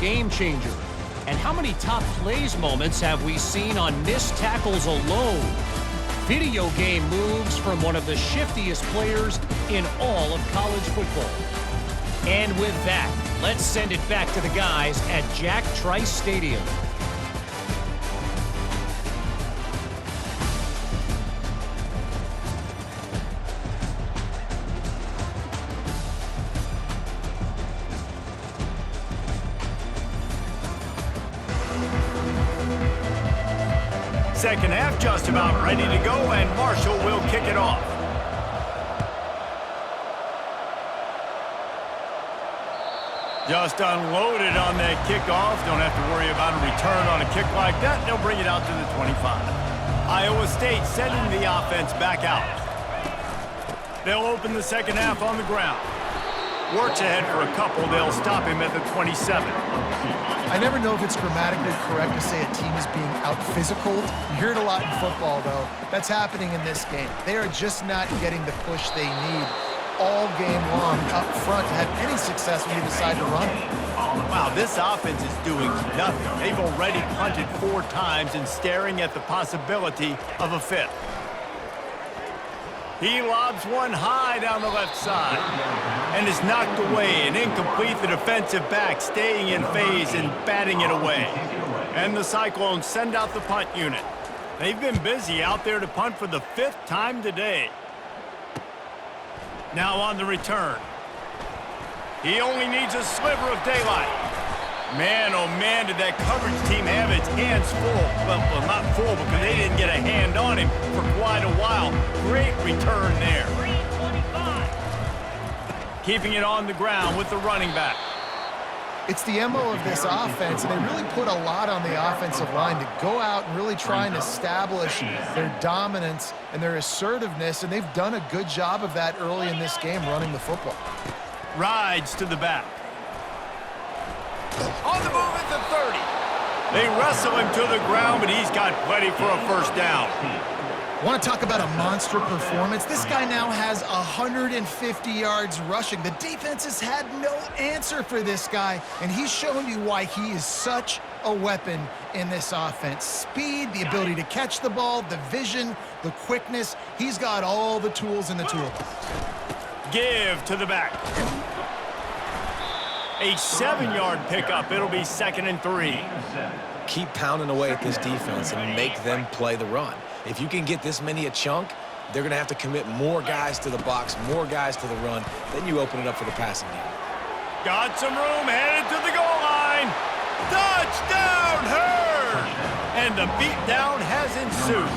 game changer. And how many top plays moments have we seen on missed tackles alone? Video game moves from one of the shiftiest players in all of college football. And with that, let's send it back to the guys at Jack Trice Stadium. Second half just about ready to go, and Marshall will kick it off. Just unloaded on that kickoff. Don't have to worry about a return on a kick like that. They'll bring it out to the 25. Iowa State sending the offense back out. They'll open the second half on the ground. Works ahead for a couple. They'll stop him at the 27. I never know if it's grammatically correct to say a team is being out-physicaled. You hear it a lot in football, though. That's happening in this game. They are just not getting the push they need all game long up front to have any success when you decide to run it. Wow, this offense is doing nothing. They've already punted 4 times and staring at the possibility of a 5th. He lobs one high down the left side and is knocked away and incomplete. The defensive back staying in phase and batting it away. And the Cyclones send out the punt unit. They've been busy out there to punt for the 5th time today. Now on the return. He only needs a sliver of daylight. Man, oh man, did that coverage team have its hands full. Well, not full because they didn't get a hand on him for quite a while. Great return there. Keeping it on the ground with the running back. It's the MO of this offense, and they really put a lot on the offensive line to go out and really try and establish their dominance and their assertiveness, and they've done a good job of that early in this game running the football. Rides to the back. On the move at the 30. They wrestle him to the ground, but he's got plenty for a first down. Want to talk about a monster performance? This guy now has 150 yards rushing. The defense has had no answer for this guy, and he's shown you why he is such a weapon in this offense. Speed, the ability to catch the ball, the vision, the quickness. He's got all the tools in the toolbox. Give to the back. A 7-yard pickup. It'll be 2nd and 3. Keep pounding away at this defense and make them play the run. If you can get this many a chunk, they're going to have to commit more guys to the box, more guys to the run. Then you open it up for the passing game. Got some room, headed to the goal line. Touchdown, Herd! And the beatdown has ensued.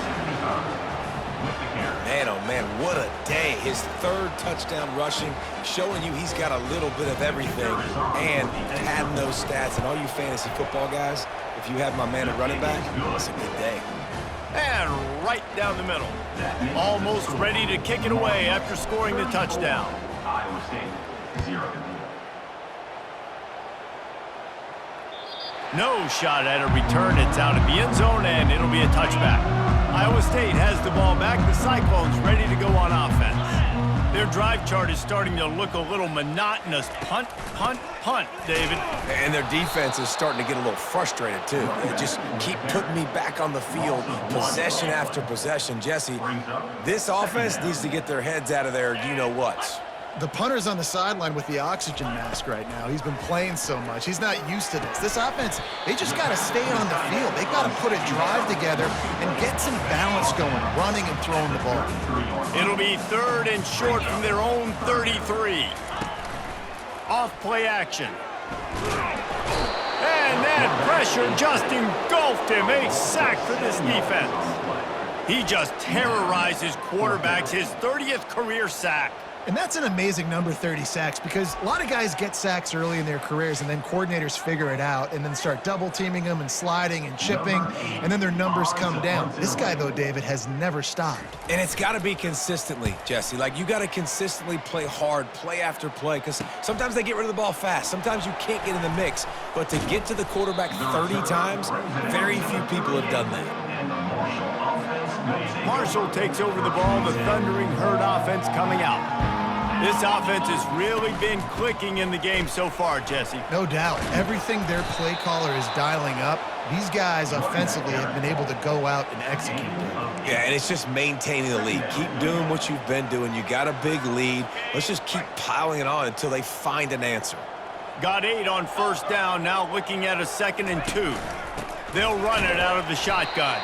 Man, oh man, what a day. His 3rd touchdown rushing, showing you he's got a little bit of everything and padding those stats. And all you fantasy football guys, if you have my man at running back, it's a good day. And right down the middle. Almost ready to kick it away after scoring the touchdown. Iowa State, 0. No shot at a return. It's out of the end zone, and it'll be a touchback. Iowa State has the ball back. The Cyclones ready to go on offense. Their drive chart is starting to look a little monotonous. Punt, punt, punt, David. And their defense is starting to get a little frustrated, too. They just keep putting me back on the field, possession after possession. Jesse, this offense needs to get their heads out of their you-know-whats. The punter's on the sideline with the oxygen mask right now. He's been playing so much. He's not used to this. This offense, they just got to stay on the field. They've got to put a drive together and get some balance going, running and throwing the ball. It'll be 3rd and short from their own 33. Off play action. And that pressure just engulfed him. A sack for this defense. He just terrorizes quarterbacks, his 30th career sack. And that's an amazing number, 30 sacks, because a lot of guys get sacks early in their careers, and then coordinators figure it out and then start double-teaming them and sliding and chipping, and then their numbers come down. This guy, though, David, has never stopped. And it's got to be consistently, Jesse. Like, you got to consistently play hard, play after play, because sometimes they get rid of the ball fast. Sometimes you can't get in the mix. But to get to the quarterback 30 times, very few people have done that. Marshall takes over the ball. The Thundering Herd offense coming out. This offense has really been clicking in the game so far, Jesse. No doubt. Everything their play caller is dialing up, these guys offensively have been able to go out and execute. Yeah, and it's just maintaining the lead. Keep doing what you've been doing. You got a big lead. Let's just keep piling it on until they find an answer. Got 8 on first down, now looking at a 2nd and 2. They'll run it out of the shotgun.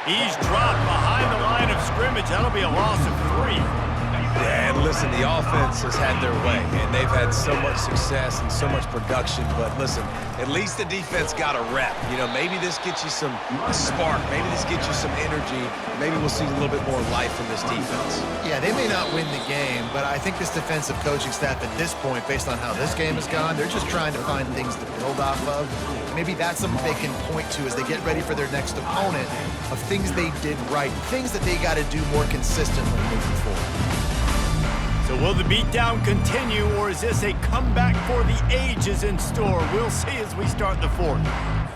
He's dropped behind the line of scrimmage. That'll be a loss of 3. Yeah, and listen, the offense has had their way, and they've had so much success and so much production. But listen, at least the defense got a rep. You know, maybe this gets you some spark. Maybe this gets you some energy. Maybe we'll see a little bit more life from this defense. Yeah, they may not win the game, but I think this defensive coaching staff at this point, based on how this game has gone, they're just trying to find things to build off of. Maybe that's something they can point to as they get ready for their next opponent of things they did right, things that they got to do more consistently moving forward. So will the beatdown continue, or is this a comeback for the ages in store? We'll see as we start the 4th.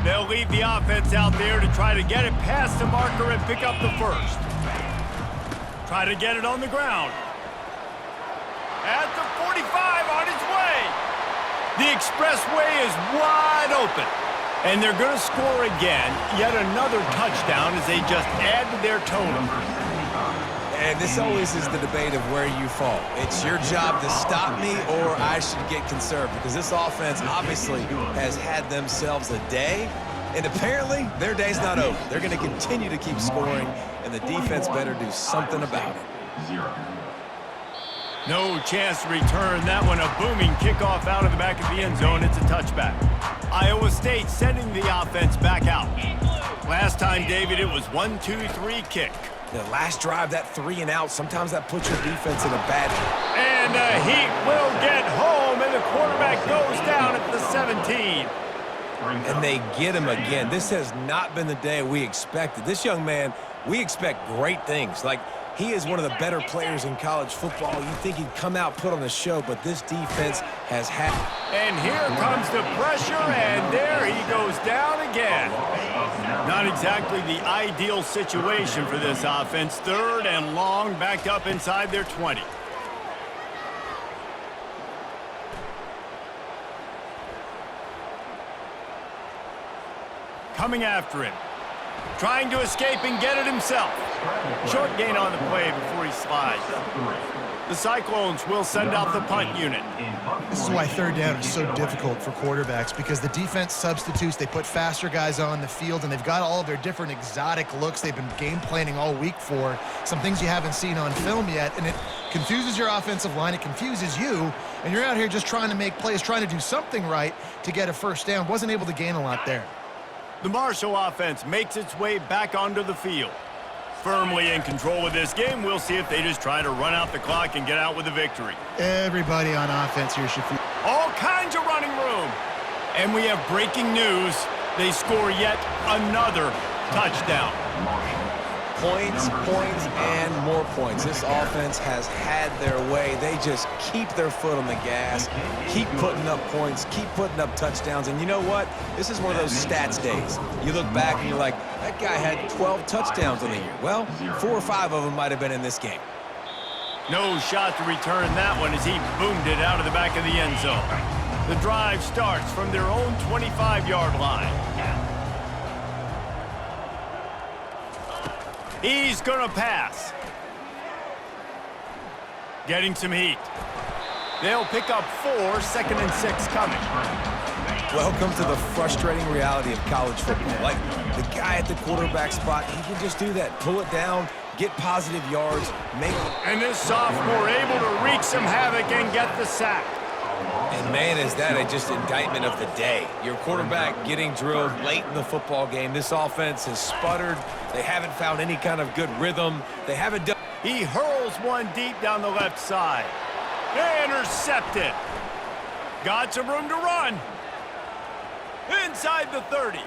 They'll leave the offense out there to try to get it past the marker and pick up the 1st. Try to get it on the ground. At the 45, on its way. The expressway is wide open. And they're going to score again. Yet another touchdown as they just add to their total. And this always is the debate of where you fall. It's your job to stop me, or I should get conserved, because this offense obviously has had themselves a day, and apparently their day's not over. They're going to continue to keep scoring, and the defense better do something about it. 0. No chance to return that one. A booming kickoff out of the back of the end zone. It's a touchback. Iowa State sending the offense back out. Last time, David, it was 1-2-3 kick. The last drive, that 3 and out, sometimes that puts your defense in a bad... And the Heat will get home, and the quarterback goes down at the 17. And they get him again. This has not been the day we expected. This young man, we expect great things. Like, he is one of the better players in college football. You think he'd come out, put on the show, but this defense has had... And here comes the pressure, and there he goes down again. Not exactly the ideal situation for this offense. 3rd and long, backed up inside their 20. Coming after him. Trying to escape and get it himself. Short gain on the play before he slides. The Cyclones will send out the punt unit. This is why 3rd down is so difficult for quarterbacks, because the defense substitutes, they put faster guys on the field, and they've got all of their different exotic looks they've been game planning all week for, some things you haven't seen on film yet, and it confuses your offensive line, it confuses you, and you're out here just trying to make plays, trying to do something right to get a 1st down. Wasn't able to gain a lot there. The Marshall offense makes its way back onto the field. Firmly in control of this game, we'll see if they just try to run out the clock and get out with a victory. Everybody on offense here should feel... All kinds of running room. And we have breaking news. They score yet another touchdown. Points, points, and more points. This offense has had their way. They just keep their foot on the gas, keep putting up points, keep putting up touchdowns. And you know what? This is one of those stats days. You look back and you're like, that guy had 12 touchdowns in the year. Well, 4 or 5 of them might have been in this game. No shot to return that one as he boomed it out of the back of the end zone. The drive starts from their own 25-yard line. He's going to pass. Getting some heat. They'll pick up 4, 2nd and 6 coming. Welcome to the frustrating reality of college football. Like, the guy at the quarterback spot, he can just do that. Pull it down, get positive yards, make... And this sophomore able to wreak some havoc and get the sack. And man, is that a just indictment of the day. Your quarterback getting drilled late in the football game. This offense has sputtered. They haven't found any kind of good rhythm. They haven't done... He hurls one deep down the left side. Intercepted. Got some room to run. inside the 30.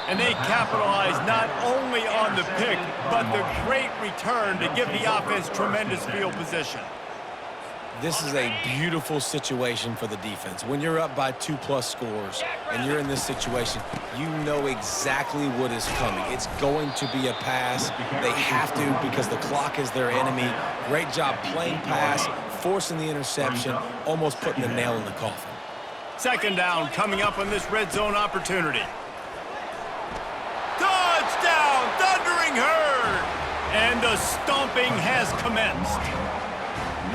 And they capitalize not only on the pick, but the great return to give the offense tremendous field position. This is a beautiful situation for the defense. When you're up by 2+ scores and you're in this situation, you know exactly what is coming. It's going to be a pass. They have to because the clock is their enemy. Great job playing pass, forcing the interception, almost putting the nail in the coffin. Second down coming up on this red zone opportunity. Touchdown, Thundering Herd! And the stomping has commenced.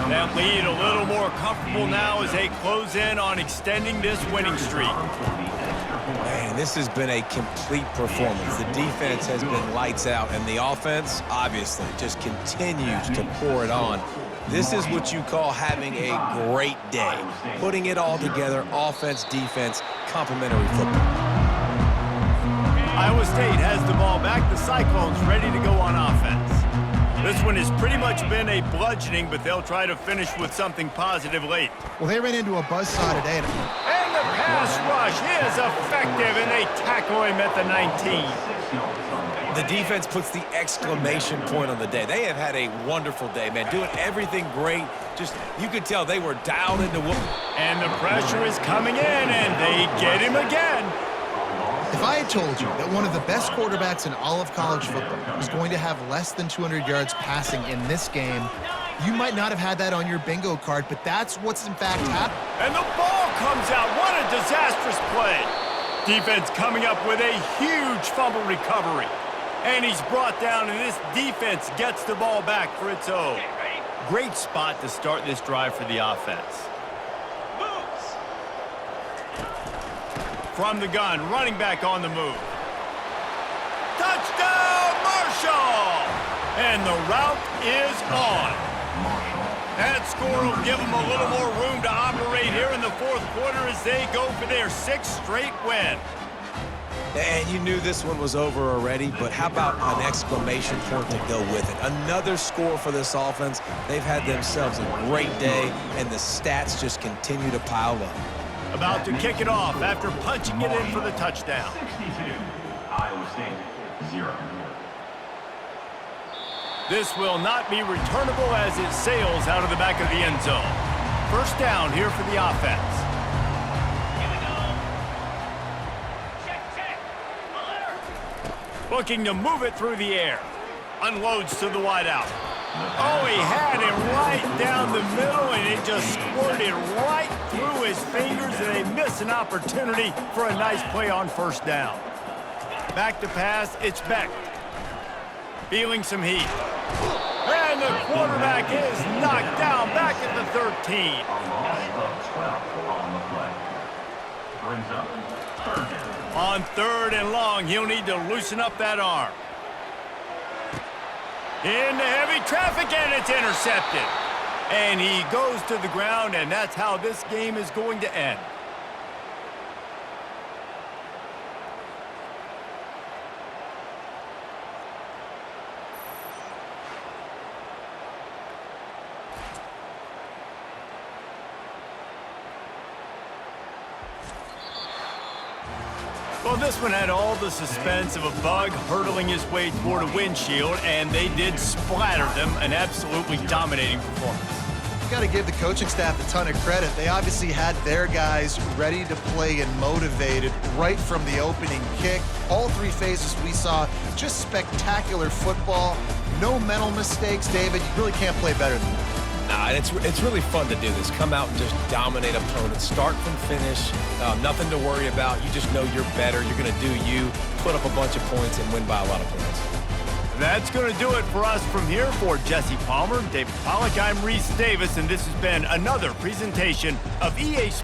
That lead a little more comfortable now as they close in on extending this winning streak. Man, this has been a complete performance. The defense has been lights out, and the offense, obviously, just continues to pour it on. This is what you call having a great day. Putting it all together, offense, defense, complementary football. Iowa State has the ball back. The Cyclones ready to go on offense. This one has pretty much been a bludgeoning, but they'll try to finish with something positive late. Well, they ran into a buzzsaw today. And the pass rush is effective, and they tackle him at the 19. The defense puts the exclamation point on the day. They have had a wonderful day, man, doing everything great. Just, you could tell they were dialed into what. And the pressure is coming in, and they get him again. If I had told you that one of the best quarterbacks in all of college football was going to have less than 200 yards passing in this game, you might not have had that on your bingo card, but that's what's in fact happened. And the ball comes out. What a disastrous play. Defense coming up with a huge fumble recovery. And he's brought down, and this defense gets the ball back for its own. Great spot to start this drive for the offense. From the gun, running back on the move. Touchdown, Marshall! And the route is on. That score will give them a little more room to operate here in the fourth quarter as they go for their 6th straight win. And you knew this one was over already, but how about an exclamation point to go with it? Another score for this offense. They've had themselves a great day, and the stats just continue to pile up. About to kick it off after punching it in for the touchdown. 62, Iowa State, 0. This will not be returnable as it sails out of the back of the end zone. First down here for the offense. Looking to move it through the air. Unloads to the wideout. Oh, he had it right down the middle, and it just squirted right through his fingers, and they miss an opportunity for a nice play on first down. Back to pass, it's Beck. Feeling some heat. And the quarterback is knocked down back at the 13. A loss of 12 on the play. Brings up third down. On 3rd and long, he'll need to loosen up that arm. Into heavy traffic, and it's intercepted. And he goes to the ground, and that's how this game is going to end. Well, this one had all the suspense of a bug hurtling his way toward a windshield, and they did splatter them, an absolutely dominating performance. Got to give the coaching staff a ton of credit. They obviously had their guys ready to play and motivated right from the opening kick. All 3 phases we saw, just spectacular football. No mental mistakes, David. You really can't play better than that. Nah, it's really fun to do this. Come out and just dominate opponents. Start from finish. Nothing to worry about. You just know you're better. You're going to do you, put up a bunch of points, and win by a lot of points. That's going to do it for us from here. For Jesse Palmer, David Pollack, I'm Reese Davis, and this has been another presentation of EA Sports.